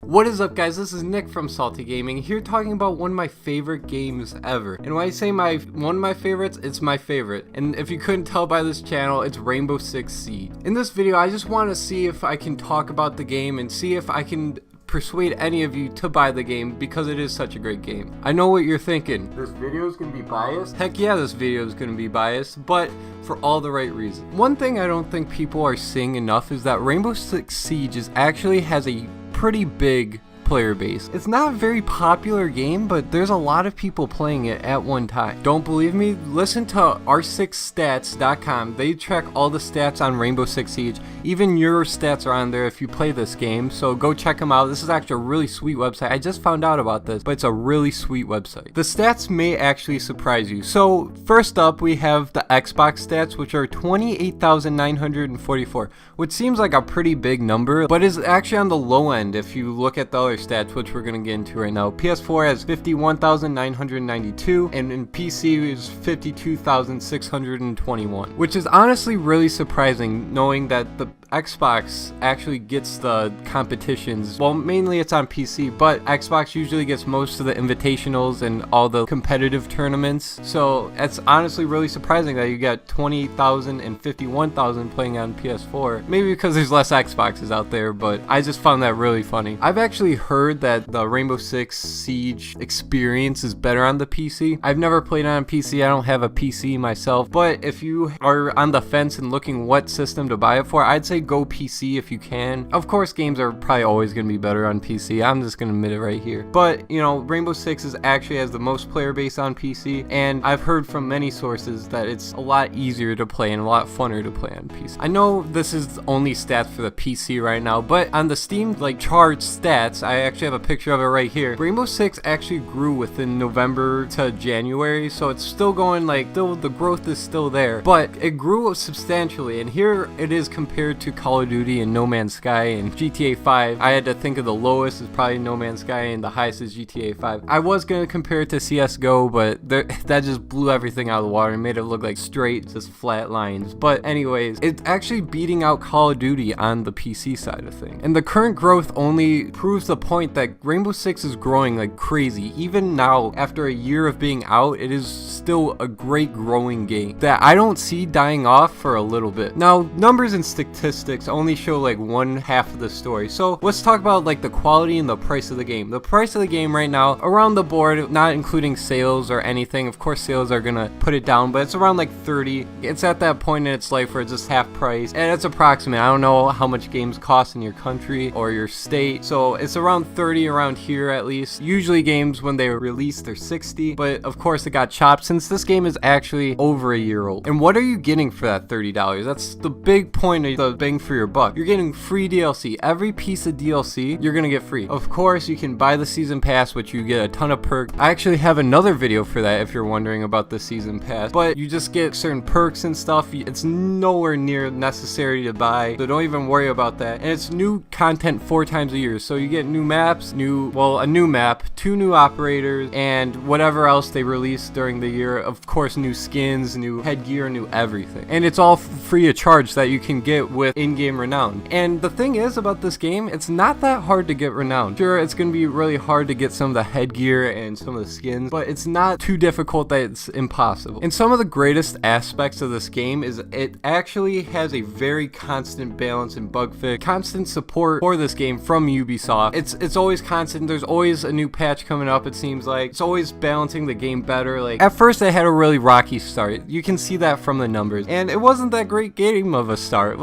What is up, guys? This is Nick from Salty Gaming here, talking about one of my favorite games ever. And when I say one of my favorites, it's my favorite. And if you couldn't tell by this channel, it's Rainbow Six Siege. In this video, I just want to see if I can talk about the game and see if I can persuade any of you to buy the game because it is such a great game. I know what you're thinking. This video is going to be biased? Heck yeah, this video is going to be biased, but for all the right reasons. One thing I don't think people are seeing enough is that Rainbow Six Siege actually has a pretty big player base. It's not a very popular game, but there's a lot of people playing it at one time. Don't believe me? Listen to r6stats.com. They track all the stats on Rainbow Six Siege. Even your stats are on there if you play this game, so go check them out. This is actually a really sweet website. I just found out about this, but it's a really sweet website. The stats may actually surprise you. So first up, we have the Xbox stats, which are 28,944, which seems like a pretty big number, but is actually on the low end if you look at the other stats, which we're going to get into right now. PS4 has 51,992, and in PC is 52,621, which is honestly really surprising knowing that the Xbox actually gets the competitions. Well, mainly it's on PC, but Xbox usually gets most of the invitationals and all the competitive tournaments. So it's honestly really surprising that you got 28,000 and 51,000 playing on PS4. Maybe because there's less Xboxes out there, but I just found that really funny. I've actually heard that the Rainbow Six Siege experience is better on the PC. I've never played on a PC. I don't have a PC myself, but if you are on the fence and looking what system to buy it for, I'd say go PC if you can. Of course, games are probably always going to be better on PC. I'm just going to admit it right here. But, you know, Rainbow Six actually has the most player base on PC, and I've heard from many sources that it's a lot easier to play and a lot funner to play on PC. I know this is only stats for the PC right now, but on the Steam charged stats, I actually have a picture of it right here. Rainbow Six actually grew within November to January, so it's still going the growth is still there, but it grew substantially, and here it is compared to Call of Duty and No Man's Sky and GTA 5. I had to think of the lowest is probably No Man's Sky and the highest is GTA 5. I was going to compare it to CSGO, but that just blew everything out of the water and made it look like straight, just flat lines. But anyways, it's actually beating out Call of Duty on the PC side of things. And the current growth only proves the point that Rainbow Six is growing like crazy. Even now, after a year of being out, it is still a great growing game that I don't see dying off for a little bit. Now, numbers and statistics only show one half of the story. So let's talk about the quality and the price of the game. The price of the game right now, around the board, not including sales or anything. Of course, sales are gonna put it down, but it's around 30. It's at that point in its life where it's just half price, and it's approximate. I don't know how much games cost in your country or your state, so it's around 30 around here at least. Usually games when they release they're 60, but of course it got chopped since this game is actually over a year old. And what are you getting for that $30? That's the big point of the bang for your buck. You're getting free DLC. Every piece of DLC you're gonna get free. Of course, you can buy the season pass, which you get a ton of perks. I actually have another video for that if you're wondering about the season pass, but you just get certain perks and stuff. It's nowhere near necessary to buy, so don't even worry about that. And it's new content 4 times a year, so you get new maps, a new map, 2 new operators, and whatever else they release during the year. Of course, new skins, new headgear, new everything. And it's all free of charge that you can get with in-game renown. And the thing is about this game, it's not that hard to get renown. Sure, it's going to be really hard to get some of the headgear and some of the skins, but it's not too difficult that it's impossible. And some of the greatest aspects of this game is it actually has a very constant balance and bug fix, constant support for this game from Ubisoft. It's always constant. There's always a new patch coming up, it seems like. It's always balancing the game better. At first it had a really rocky start. You can see that from the numbers, and it wasn't that great game of a start.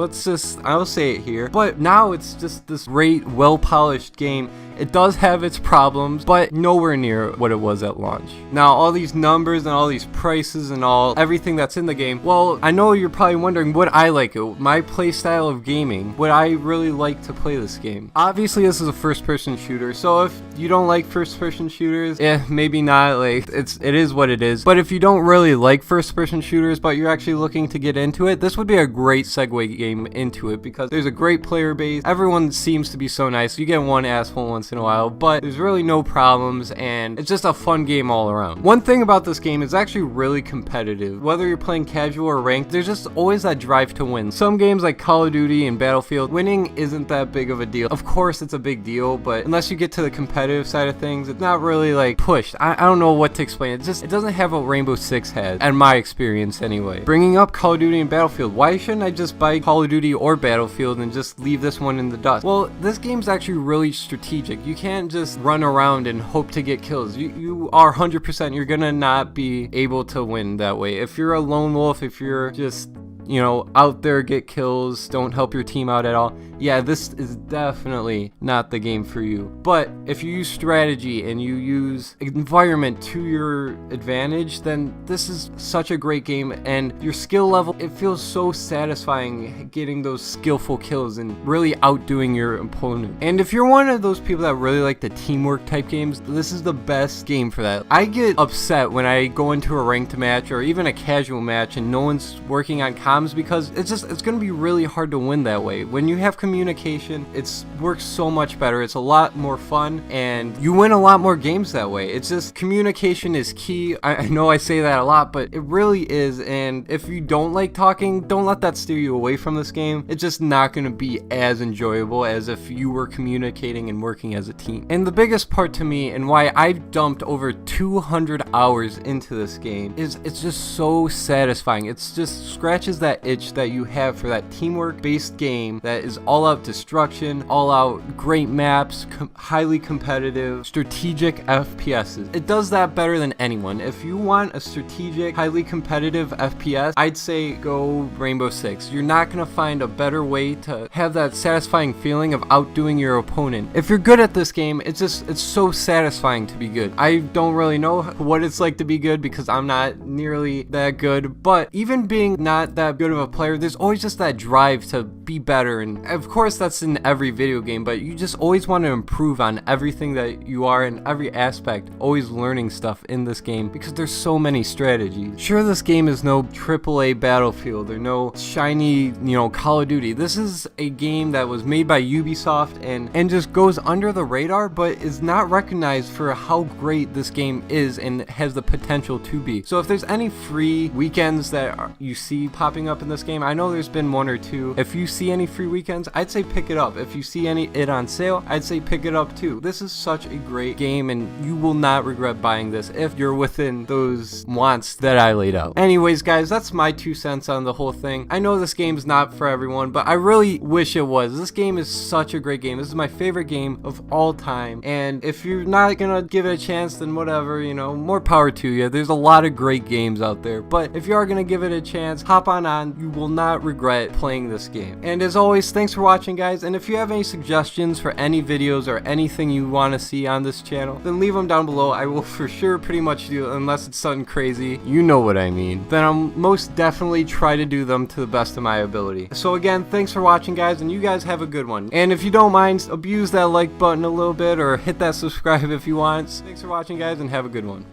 I'll say it here, but now it's just this great, well-polished game. It does have its problems, but nowhere near what it was at launch. Now, all these numbers and all these prices and everything that's in the game, well, I know you're probably wondering, would I like it? My play style of gaming, would I really like to play this game? Obviously, this is a first-person shooter, so if you don't like first-person shooters, maybe not. It is what it is. But if you don't really like first-person shooters, but you're actually looking to get into it, this would be a great segue game into it because there's a great player base. Everyone seems to be so nice. You get one asshole once in a while, but there's really no problems, and it's just a fun game all around. One thing about this game is actually really competitive. Whether you're playing casual or ranked, there's just always that drive to win. Some games like Call of Duty and Battlefield, winning isn't that big of a deal. Of course it's a big deal, but unless you get to the competitive side of things, it's not really like pushed. I don't know what to explain. It doesn't have what Rainbow Six has, in my experience anyway. Bringing up Call of Duty and Battlefield, why shouldn't I just buy Call of Duty or Battlefield and just leave this one in the dust? Well, this game's actually really strategic. You can't just run around and hope to get kills. You are 100%, you're gonna not be able to win that way. If you're a lone wolf, if you're just, you know, out there, get kills, don't help your team out at all, yeah, this is definitely not the game for you. But if you use strategy and you use environment to your advantage, then this is such a great game, and your skill level, it feels so satisfying getting those skillful kills and really outdoing your opponent. And if you're one of those people that really like the teamwork type games, this is the best game for that. I get upset when I go into a ranked match or even a casual match and no one's working on comms, because it's gonna be really hard to win that way. When you have communication, it works so much better. It's a lot more fun, and you win a lot more games that way. It's just, communication is key. I know I say that a lot, but it really is. And if you don't like talking, don't let that steer you away from this game. It's just not going to be as enjoyable as if you were communicating and working as a team. And the biggest part to me, and why I've dumped over 200 hours into this game, is it's just so satisfying. It's just scratches that itch that you have for that teamwork based game that is all out destruction, all out great maps, highly competitive, strategic FPSs. It does that better than anyone. If you want a strategic, highly competitive FPS, I'd say go Rainbow Six. You're not gonna find a better way to have that satisfying feeling of outdoing your opponent. If you're good at this game, it's so satisfying to be good. I don't really know what it's like to be good because I'm not nearly that good, but even being not that good of a player, there's always just that drive to be better. And of course that's in every video game, but you just always want to improve on everything that you are in every aspect, always learning stuff in this game because there's so many strategies. Sure, this game is no AAA Battlefield or no shiny, you know, Call of Duty. This is a game that was made by Ubisoft and just goes under the radar, but is not recognized for how great this game is and has the potential to be. So if there's any free weekends that you see popping up in this game, I know there's been one or two. If you see any free weekends, I'd say pick it up. If you see it on sale, I'd say pick it up too. This is such a great game, and you will not regret buying this if you're within those wants that I laid out. Anyways, guys, that's my 2 cents on the whole thing. I know this game's not for everyone, but I really wish it was. This game is such a great game. This is my favorite game of all time, and if you're not gonna give it a chance, then whatever, you know, more power to you. There's a lot of great games out there, but if you are gonna give it a chance, hop on. You will not regret playing this game. And as always, thanks for watching, guys, and if you have any suggestions for any videos or anything you want to see on this channel, then leave them down below. I will for sure pretty much do it, unless it's something crazy, you know what I mean. Then I'll most definitely try to do them to the best of my ability. So again, thanks for watching, guys, and you guys have a good one. And if you don't mind, abuse that like button a little bit or hit that subscribe if you want. Thanks for watching, guys, and have a good one.